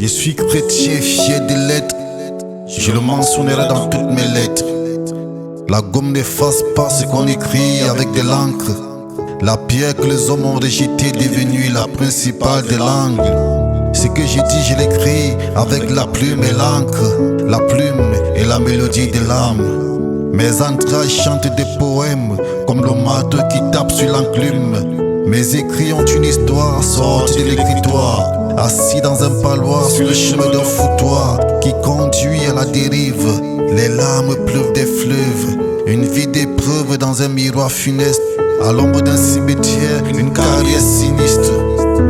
Je suis chrétien, fier des lettres. Je le mentionnerai dans toutes mes lettres. La gomme n'efface pas ce qu'on écrit avec de l'encre. La pierre que les hommes ont rejetée est devenue la principale des langues. Ce que j'ai dit, je l'écris avec la plume et l'encre. La plume et la mélodie de l'âme. Mes entrailles chantent des poèmes comme le marteau qui tape sur l'enclume. Mes écrits ont une histoire sortie de l'écritoire. Assis dans un palois sur le chemin d'un foutoir qui conduit à la dérive. Les larmes pleuvent des fleuves. Une vie d'épreuve dans un miroir funeste. À l'ombre d'un cimetière, une carrière sinistre.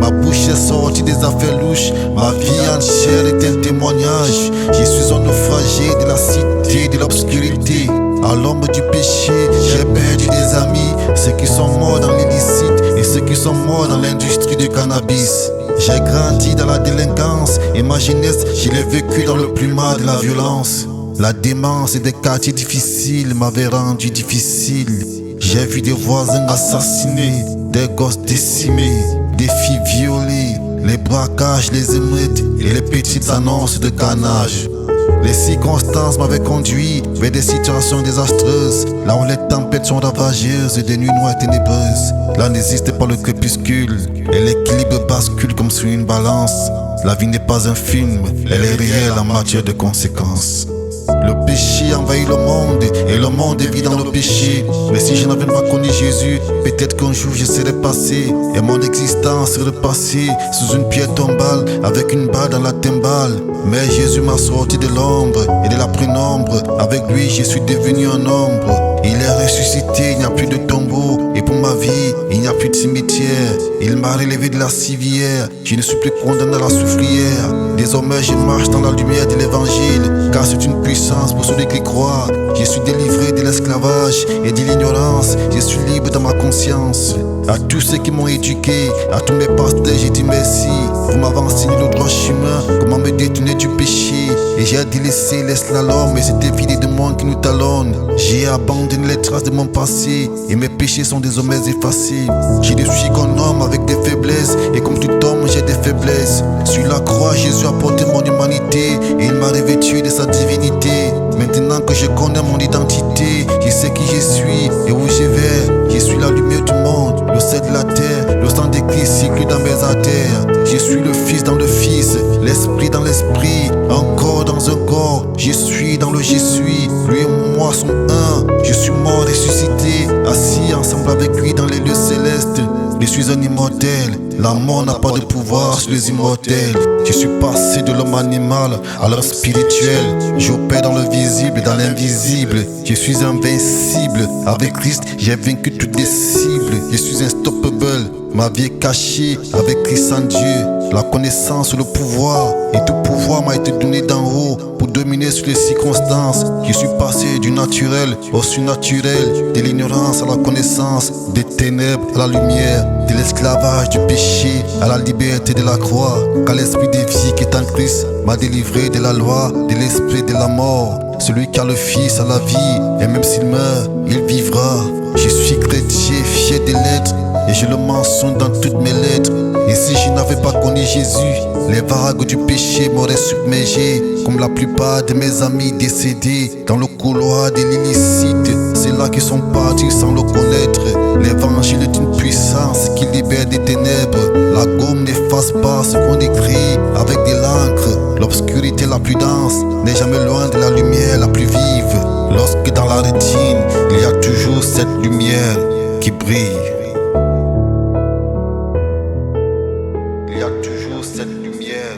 Ma bouche est sortie des affaires louches. Ma vie entière est un témoignage. Je suis un naufragé de la cité de l'obscurité. À l'ombre du péché, j'ai perdu des amis. Ceux qui sont morts dans l'illicite et ceux qui sont morts dans l'industrie du cannabis. J'ai grandi dans la délinquance et ma jeunesse, je l'ai vécu dans le plumat de la violence. La démence et des quartiers difficiles m'avaient rendu difficile. J'ai vu des voisins assassinés, des gosses décimés, des filles violées, les braquages, les émeutes et les petites annonces de carnage. Les circonstances m'avaient conduit vers des situations désastreuses, là où les tempêtes sont ravageuses et des nuits noires et ténébreuses. Là n'existe pas le crépuscule et l'équilibre bascule comme sur une balance. La vie n'est pas un film, elle est réelle en matière de conséquences. Le péché envahit le monde et le monde vit dans le péché. Mais si je n'avais pas connu Jésus, peut-être qu'un jour je serais passé et mon existence serait passée sous une pierre tombale avec une balle dans la timbale. Mais Jésus m'a sorti de l'ombre et de la pénombre. Avec lui je suis devenu un ombre. Il est ressuscité, il n'y a plus de tombeau. Et pour ma vie, il n'y a plus de cimetière. Il m'a relevé de la civière. Je ne suis plus condamné à la souffrière. Désormais je marche dans la lumière de l'évangile, car c'est une puissance pour celui qui croit. Je suis délivré de l'esclavage et de l'ignorance. Je suis libre dans ma conscience. À tous ceux qui m'ont éduqué, à tous mes pasteurs, j'ai dit merci. Vous m'avez enseigné le droit chemin, comment me détourner du péché. Et j'ai délaissé les slaloms et cette vie de monde qui nous talonne. J'ai abandonné les traces de mon passé et mes péchés sont désormais effacés. Je ne suis qu'un homme avec des faiblesses et comme tout homme j'ai des faiblesses. Sur la croix, Jésus a porté mon humanité et il m'a revêtu de sa divinité. Maintenant que je connais mon identité, je sais qui je suis et où je vais. Je suis la lumière du monde, le sel de la terre, le sang de Christ circule dans mes artères. Je suis le Fils dans le Fils, l'Esprit dans l'Esprit, un corps dans un corps. Je suis dans le je suis, lui et moi sommes un. Je suis mort ressuscité, assis ensemble avec lui dans les lieux célestes. Je suis un immortel, la mort n'a pas de pouvoir sur les immortels. Je suis passé de l'homme animal à l'homme spirituel. J'opère dans le visible et dans l'invisible. Je suis invincible, avec Christ j'ai vaincu toutes les cibles. Je suis unstoppable, ma vie est cachée avec Christ en Dieu. La connaissance, le pouvoir, et tout pouvoir m'a été donné d'en haut pour dominer sur les circonstances. Je suis passé du naturel au surnaturel, de l'ignorance à la connaissance, des ténèbres à la lumière, de l'esclavage du péché à la liberté de la croix. Car l'esprit de vie qui est en Christ m'a délivré de la loi, de l'esprit de la mort. Celui qui a le Fils a la vie, et même s'il meurt, il vivra. Je suis chrétien, fier des lettres, et je le mentionne dans toutes mes lettres. Et si je n'avais pas connu Jésus, les vagues du péché m'auraient submergé, comme la plupart de mes amis décédés dans le couloir de l'illicite. C'est là qu'ils sont partis sans le connaître. L'évangile est une puissance qui libère des ténèbres. La gomme n'efface pas ce qu'on écrit avec de l'encre. L'obscurité la plus dense n'est jamais loin de la lumière la plus vive. Lorsque dans la rétine, il y a toujours cette lumière qui brille. Il y a toujours cette lumière